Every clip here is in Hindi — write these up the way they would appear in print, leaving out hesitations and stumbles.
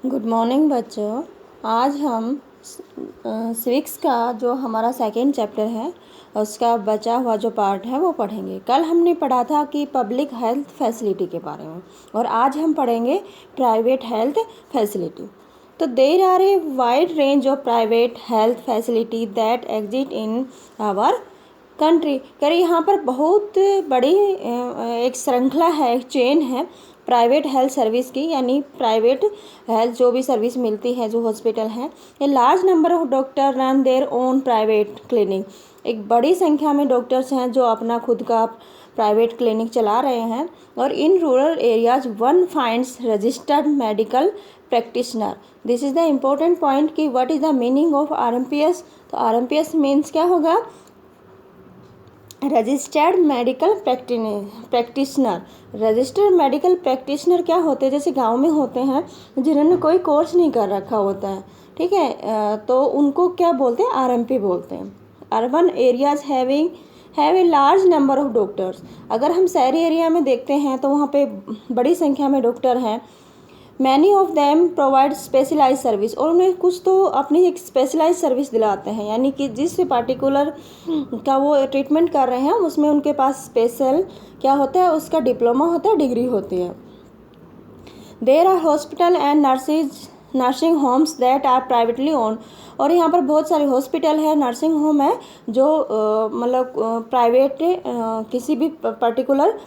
गुड मॉर्निंग बच्चों। आज हम सिविक्स का जो हमारा सेकेंड चैप्टर है उसका बचा हुआ जो पार्ट है वो पढ़ेंगे। कल हमने पढ़ा था कि पब्लिक हेल्थ फैसिलिटी के बारे में और आज हम पढ़ेंगे प्राइवेट हेल्थ फैसिलिटी। तो there are a wide range of private health facility that exist in our country. कह यहाँ पर बहुत बड़ी एक श्रृंखला है, एक चेन है प्राइवेट हेल्थ सर्विस की, यानी प्राइवेट हेल्थ जो भी सर्विस मिलती है, जो हॉस्पिटल हैं। A large number of doctor run their own private clinic. एक बड़ी संख्या में डॉक्टर्स हैं जो अपना खुद का प्राइवेट क्लिनिक चला रहे हैं। और in rural areas one finds registered medical practitioner. This is the important point कि what is the meaning of RMPS। तो RMPS मीन्स क्या होगा? Registered medical practitioner. Registered medical practitioner क्या होते हैं? जैसे गांव में होते हैं जिन्होंने कोई कोर्स नहीं कर रखा होता है, ठीक है, तो उनको क्या बोलते हैं? RMP बोलते हैं। Urban areas have a large number of doctors. अगर हम शहरी एरिया में देखते हैं तो वहाँ पे बड़ी संख्या में डॉक्टर हैं। Many of them provide specialize service. और उन्हें कुछ तो अपनी एक स्पेशलाइज सर्विस दिलाते हैं, यानी कि जिस पार्टिकुलर का वो ट्रीटमेंट कर रहे हैं उसमें उनके पास स्पेशल क्या होता है, उसका डिप्लोमा होता है, डिग्री होती है। There are hospital and nursing homes that are privately own. और यहाँ पर बहुत सारे हॉस्पिटल है, नर्सिंग होम है जो मतलब प्राइवेट किसी भी पर्टिकुलर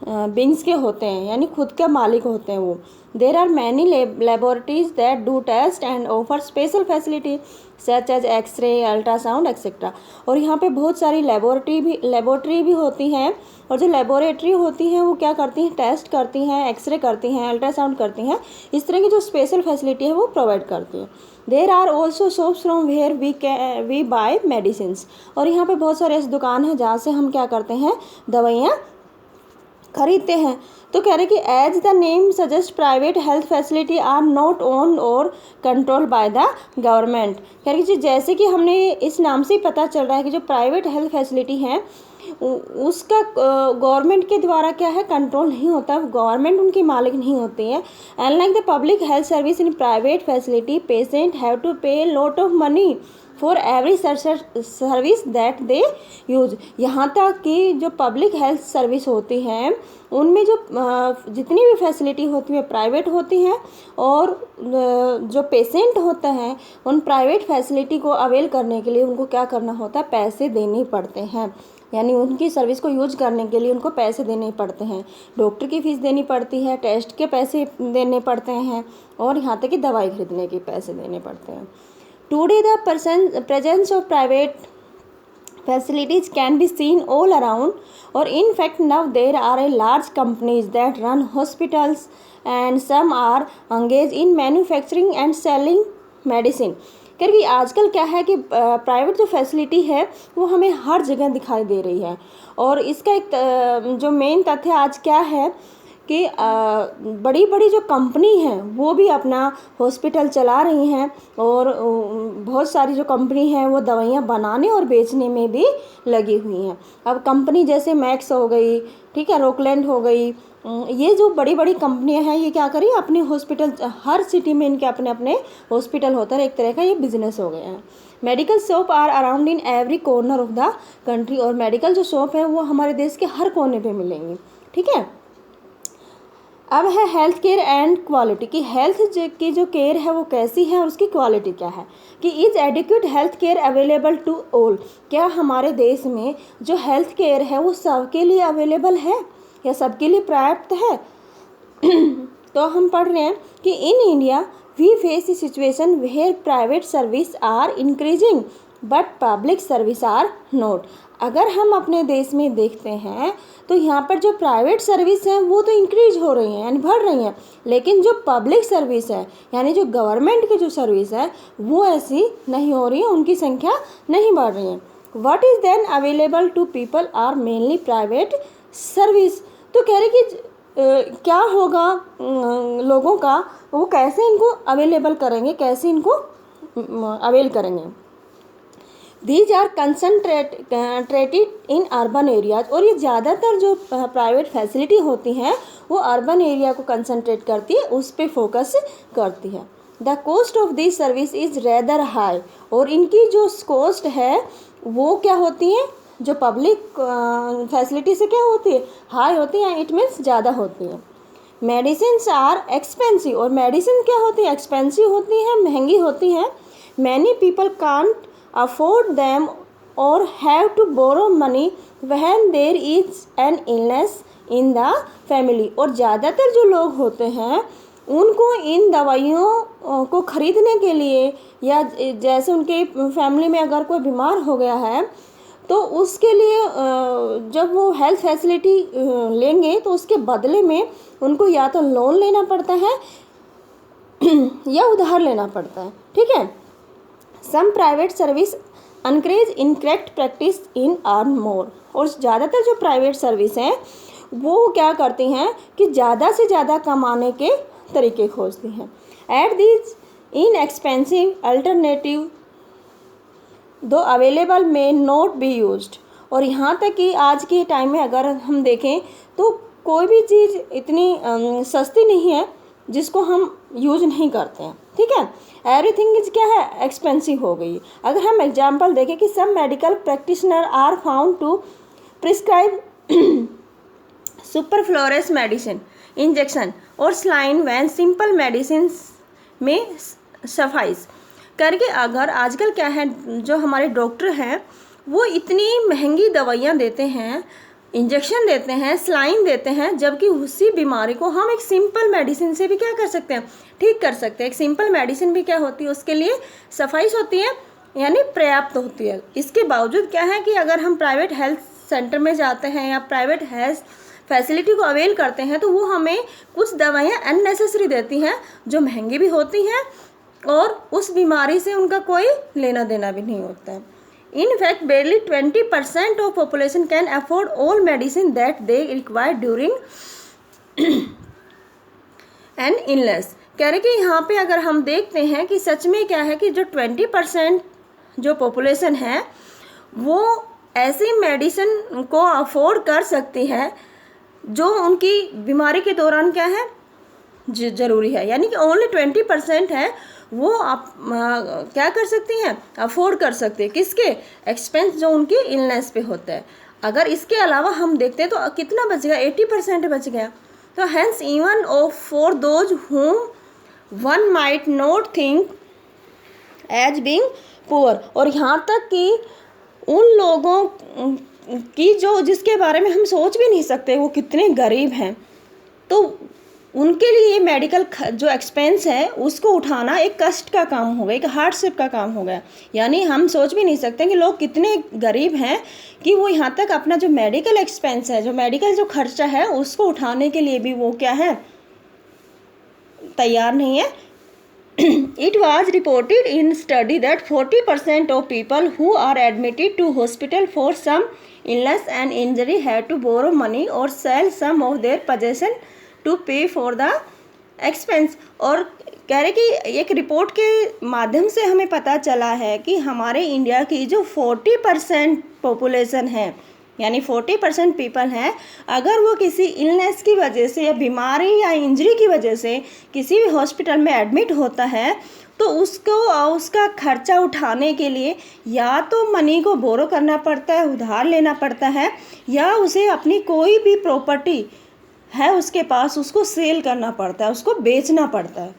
बिंग्स के होते हैं, यानी खुद के मालिक होते हैं वो। There are many laboratories that do test and offer special facility such as x-ray, ultrasound etcetera. और यहाँ पे बहुत सारी लेबोरेटरी भी होती हैं। और जो लेबोरेटरी होती हैं वो क्या करती हैं? टेस्ट करती हैं, एक्सरे करती हैं, अल्ट्रासाउंड करती हैं। इस तरह की जो स्पेशल फैसिलिटी है वो प्रोवाइड करती हैं। There are also shops from where we buy medicines. और यहाँ पे बहुत सारे ऐसी दुकान है जहाँ से हम क्या करते हैं? दवाइयाँ खरीदते हैं। तो कह रहे कि as the name suggest private health facility are not own और कंट्रोल बाय द गवर्नमेंट। कह रही कि जैसे कि हमने इस नाम से ही पता चल रहा है कि जो प्राइवेट हेल्थ फैसिलिटी है उसका गवर्नमेंट के द्वारा क्या है? कंट्रोल नहीं होता, गवर्नमेंट उनकी मालिक नहीं होती है। Unlike the public health service in private facility, patient have to pay lot of money for every service that they use. यहाँ तक कि जो पब्लिक हेल्थ सर्विस होती है उनमें जो जितनी भी फैसिलिटी होती है प्राइवेट होती हैं। और जो पेशेंट होते हैं उन प्राइवेट फैसिलिटी को अवेल करने के लिए उनको क्या करना होता है? पैसे देने पड़ते हैं, यानी उनकी सर्विस को यूज करने के लिए उनको पैसे देने पड़ते हैं। डॉक्टर की फीस देनी पड़ती है, टेस्ट के पैसे देने पड़ते हैं, और यहाँ तक कि दवाई खरीदने के पैसे देने पड़ते हैं। Today, the presence of private facilities can be seen all around, or in fact now there are a large companies that run hospitals and some are engaged in manufacturing and selling medicine। क्योंकि आजकल क्या है कि प्राइवेट जो फैसिलिटी है वो हमें हर जगह दिखाई दे रही है। और इसका एक जो मेन तथ्य आज क्या है कि बड़ी बड़ी जो कंपनी हैं वो भी अपना हॉस्पिटल चला रही हैं। और बहुत सारी जो कंपनी हैं वो दवाइयाँ बनाने और बेचने में भी लगी हुई हैं। अब कंपनी जैसे मैक्स हो गई, ठीक है, रॉकलैंड हो गई, ये जो बड़ी बड़ी कंपनियां हैं ये क्या करी? अपने हॉस्पिटल, हर सिटी में इनके अपने अपने हॉस्पिटल होता है। एक तरह का ये बिजनेस हो गया है। Medical shop are around in every corner of the country. और मेडिकल जो शॉप है वो हमारे देश के हर कोने पे मिलेंगी, ठीक है। अब है हेल्थ केयर एंड क्वालिटी, कि हेल्थ की जो केयर है वो कैसी है और उसकी क्वालिटी क्या है। कि is adequate health care available to all. क्या हमारे देश में जो हेल्थ केयर है वो सबके लिए अवेलेबल है या सबके लिए पर्याप्त है? तो हम पढ़ रहे हैं कि in India we face a situation where private service are increasing but public service are not. अगर हम अपने देश में देखते हैं तो यहाँ पर जो प्राइवेट सर्विस है वो तो इंक्रीज हो रही हैं, यानी बढ़ रही हैं, लेकिन जो पब्लिक सर्विस है यानी जो गवर्नमेंट की जो सर्विस है वो ऐसी नहीं हो रही है, उनकी संख्या नहीं बढ़ रही है। What is then available to people are mainly private service. तो कह रहे कि क्या होगा लोगों का, वो कैसे इनको अवेलेबल करेंगे, कैसे इनको अवेल करेंगे। These are concentrated in urban areas, और ये ज़्यादातर जो प्राइवेट फैसिलिटी होती हैं वो अर्बन एरिया को कंसनट्रेट करती है, उस पर फोकस करती है। The cost of this service is rather high, और इनकी जो कॉस्ट है वो क्या होती है, जो पब्लिक फैसिलिटी से क्या होती है, हाई होती है, इट मीन्स ज़्यादा होती है। मेडिसिन्स आर एक्सपेंसिव, और मेडिसिन क्या होती है, एक्सपेंसिव होती हैं, महंगी होती हैं। Many people can't afford them और have to borrow money when there is an illness in the family, और ज़्यादातर जो लोग होते हैं उनको इन दवाइयों को ख़रीदने के लिए, या जैसे उनके फैमिली में अगर कोई बीमार हो गया है तो उसके लिए जब वो हेल्थ फैसिलिटी लेंगे तो उसके बदले में उनको या तो लोन लेना पड़ता है या उधार लेना पड़ता है, ठीक है। Some private service encourage incorrect practice in earn more, और ज़्यादातर जो प्राइवेट सर्विस हैं वो क्या करती हैं कि ज़्यादा से ज़्यादा कमाने के तरीके खोजती हैं। एट दीज इनएक्सपेंसिव अल्टरनेटिव दो अवेलेबल में नॉट बी यूज्ड, और यहाँ तक कि आज के टाइम में अगर हम देखें तो कोई भी चीज़ इतनी सस्ती नहीं है जिसको हम यूज नहीं करते हैं, ठीक है। एवरीथिंग इज क्या है, एक्सपेंसिव हो गई। अगर हम एग्जांपल देखें कि some medical practitioner are found to prescribe superfluous medicine injection और स्लाइन वैन सिंपल मेडिसिन में सफाइस करके, अगर आजकल क्या है जो हमारे डॉक्टर हैं वो इतनी महंगी दवाइयाँ देते हैं, इंजेक्शन देते हैं, स्लाइन देते हैं, जबकि उसी बीमारी को हम एक सिंपल मेडिसिन से भी क्या कर सकते हैं, ठीक कर सकते हैं। एक सिंपल मेडिसिन भी क्या होती है, उसके लिए सफाइश होती है, यानी पर्याप्त होती है। इसके बावजूद क्या है कि अगर हम प्राइवेट हेल्थ सेंटर में जाते हैं या प्राइवेट हेल्थ फैसिलिटी को अवेल करते हैं तो वो हमें कुछ दवाइयाँ अननेसेसरी देती हैं जो महंगी भी होती हैं और उस बीमारी से उनका कोई लेना देना भी नहीं होता है। In fact, barely 20% of population can afford all medicine that they require during an illness। कह रहे कि यहाँ पे अगर हम देखते हैं कि सच में क्या है कि जो 20% जो पॉपुलेशन है वो ऐसी मेडिसिन को अफोर्ड कर सकती है जो उनकी बीमारी के दौरान क्या है ज़रूरी है, यानी कि ओनली 20% है वो आप क्या कर सकती हैं, अफोर्ड कर सकते हैं, किसके एक्सपेंस जो उनकी इलनेस पे होता है। अगर इसके अलावा हम देखते हैं तो कितना बच गया, 80% बच गया। तो hence even of for those whom one might not think as being poor, और यहाँ तक कि उन लोगों की जो जिसके बारे में हम सोच भी नहीं सकते वो कितने गरीब हैं, तो उनके लिए ये मेडिकल जो एक्सपेंस है उसको उठाना एक कष्ट का काम हो गया, एक हार्डशिप का काम हो गया। यानी हम सोच भी नहीं सकते कि लोग कितने गरीब हैं कि वो यहाँ तक अपना जो मेडिकल एक्सपेंस है, जो मेडिकल जो खर्चा है उसको उठाने के लिए भी वो क्या है, तैयार नहीं है। It was reported in study that 40% of people who are admitted to hospital for some illness and injury had to borrow money or sell some of their possession to pay for the expense। और कह रहे कि एक रिपोर्ट के माध्यम से हमें पता चला है कि हमारे इंडिया की जो 40% पॉपुलेशन है, यानी 40% पीपल हैं, अगर वो किसी इलनेस की वजह से या बीमारी या इंजरी की वजह से किसी भी हॉस्पिटल में एडमिट होता है तो उसको उसका खर्चा उठाने के लिए या तो मनी को बोरो करना पड़ता है, उधार लेना पड़ता है, या उसे अपनी कोई भी प्रॉपर्टी है उसके पास उसको सेल करना पड़ता है, उसको बेचना पड़ता है।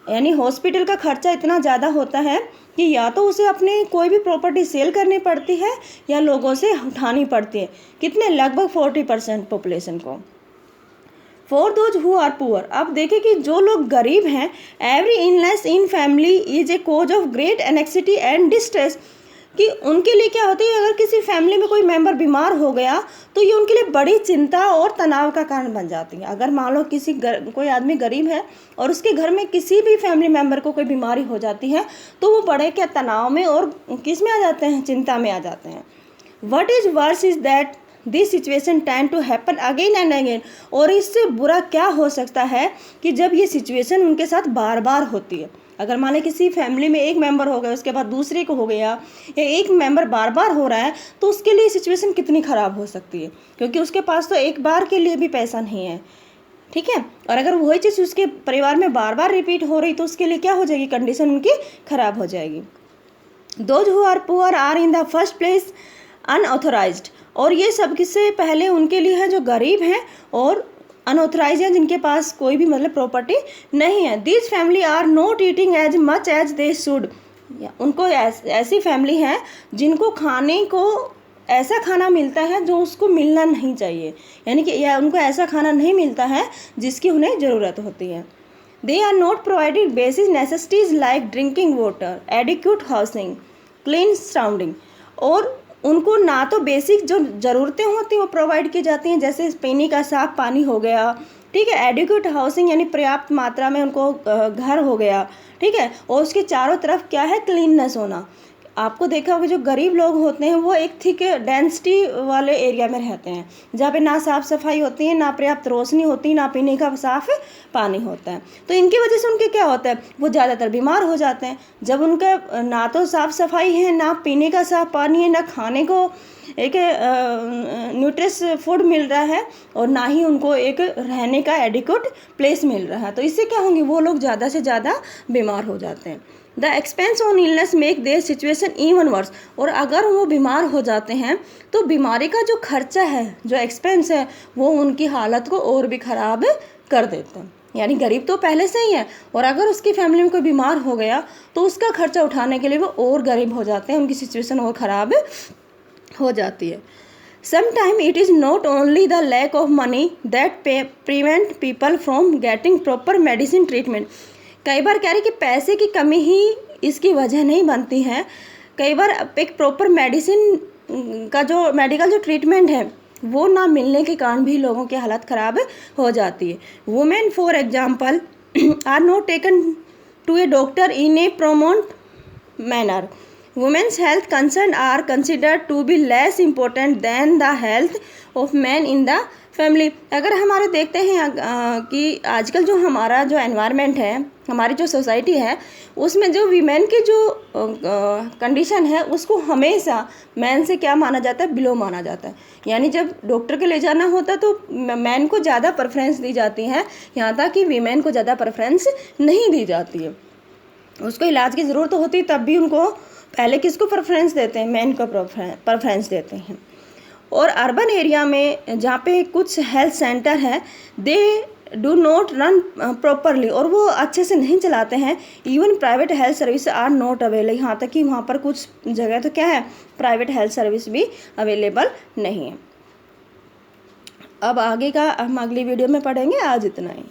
यानी हॉस्पिटल का खर्चा इतना ज़्यादा होता है कि या तो उसे अपनी कोई भी प्रॉपर्टी सेल करनी पड़ती है या लोगों से उठानी पड़ती है। कितने, लगभग 40% पॉपुलेशन को। For those who are poor, अब देखें कि जो लोग गरीब हैं, every illness in family is a cause of great anxiety and distress, कि उनके लिए क्या होती है, अगर किसी फैमिली में कोई मेंबर बीमार हो गया तो ये उनके लिए बड़ी चिंता और तनाव का कारण बन जाती है। अगर मान लो कोई आदमी गरीब है और उसके घर में किसी भी फैमिली मेंबर को कोई बीमारी हो जाती है तो वो बड़े क्या तनाव में और किस में आ जाते हैं, चिंता में आ जाते हैं। What is worse is that this situation tend to happen again and again, और इससे बुरा क्या हो सकता है कि जब ये सिचुएशन उनके साथ बार बार होती है। अगर मान लें किसी फैमिली में एक मेंबर हो गया, उसके बाद दूसरे को हो गया, या एक मेंबर बार बार हो रहा है, तो उसके लिए सिचुएशन कितनी ख़राब हो सकती है, क्योंकि उसके पास तो एक बार के लिए भी पैसा नहीं है, ठीक है। और अगर वही चीज़ उसके परिवार में बार बार रिपीट हो रही तो उसके लिए क्या हो जाएगी, कंडीशन उनकी ख़राब हो जाएगी। Those who are poor are in the first place unauthorised, और ये सब किससे पहले उनके लिए है जो गरीब हैं और अनऑथराइज हैं, जिनके पास कोई भी मतलब प्रॉपर्टी नहीं है। This family are not eating as much as they should, उनको ऐसी फैमिली है जिनको खाने को ऐसा खाना मिलता है जो उसको मिलना नहीं चाहिए, यानी कि या उनको ऐसा खाना नहीं मिलता है जिसकी उन्हें ज़रूरत होती है। They are not provided basic necessities like drinking water, adequate housing, clean surrounding, और उनको ना तो बेसिक जो ज़रूरतें होती हैं वो प्रोवाइड की जाती हैं, जैसे पीने का साफ पानी हो गया, ठीक है, एडिक्वेट हाउसिंग यानी पर्याप्त मात्रा में उनको घर हो गया, ठीक है, और उसके चारों तरफ क्या है, क्लीननेस होना। आपको देखा होगा जो गरीब लोग होते हैं वो एक थिक डेंसिटी वाले एरिया में रहते हैं, जहाँ पे ना साफ़ सफाई होती है, ना पर्याप्त रोशनी होती है, ना पीने का साफ पानी होता है। तो इनकी वजह से उनके क्या होता है, वो ज़्यादातर बीमार हो जाते हैं। जब उनका ना तो साफ़ सफाई है, ना पीने का साफ पानी है, ना खाने को एक न्यूट्रिश फूड मिल रहा है, और ना ही उनको एक रहने का एडिक्वेट प्लेस मिल रहा है, तो इससे क्या होंगे, वो लोग ज़्यादा से ज़्यादा बीमार हो जाते हैं। The expense on illness make their situation even worse, और अगर वो बीमार हो जाते हैं तो बीमारी का जो खर्चा है, जो एक्सपेंस है, वो उनकी हालत को और भी ख़राब कर देते हैं। यानी गरीब तो पहले से ही है, और अगर उसकी फैमिली में कोई बीमार हो गया तो उसका खर्चा उठाने के लिए वो और गरीब हो जाते हैं, उनकी सिचुएशन और ख़राब हो जाती है। Sometimes it is not only the lack of money that prevent people from getting proper medicine treatment. कई बार कह रहे कि पैसे की कमी ही इसकी वजह नहीं बनती है, कई बार एक प्रॉपर मेडिसिन का जो मेडिकल जो ट्रीटमेंट है वो ना मिलने के कारण भी लोगों की हालत ख़राब हो जाती है। Women for example are not taken to a doctor in a promote manner. Women's health concerns are considered to be less important than the health of men in the family. अगर हमारे देखते हैं कि आजकल जो हमारा जो एनवायरनमेंट है, हमारी जो सोसाइटी है, उसमें जो वीमेन की जो कंडीशन है उसको हमेशा मैन से क्या माना जाता है, बिलो माना जाता है। यानी जब डॉक्टर के ले जाना होता है तो मैन को ज़्यादा प्रेफरेंस दी जाती है, यहाँ तक कि वीमेन को ज़्यादा प्रेफरेंस नहीं दी जाती है। उसको इलाज की ज़रूरत होती है तब भी उनको पहले किसको प्रेफरेंस देते हैं, मेन को प्रेफरेंस देते हैं। और अर्बन एरिया में जहाँ पे कुछ हेल्थ सेंटर है, they do not run properly, और वो अच्छे से नहीं चलाते हैं। Even private health service are not available, यहाँ तक कि वहाँ पर कुछ जगह तो क्या है, प्राइवेट हेल्थ सर्विस भी अवेलेबल नहीं है। अब आगे का हम अगली वीडियो में पढ़ेंगे। आज इतना ही।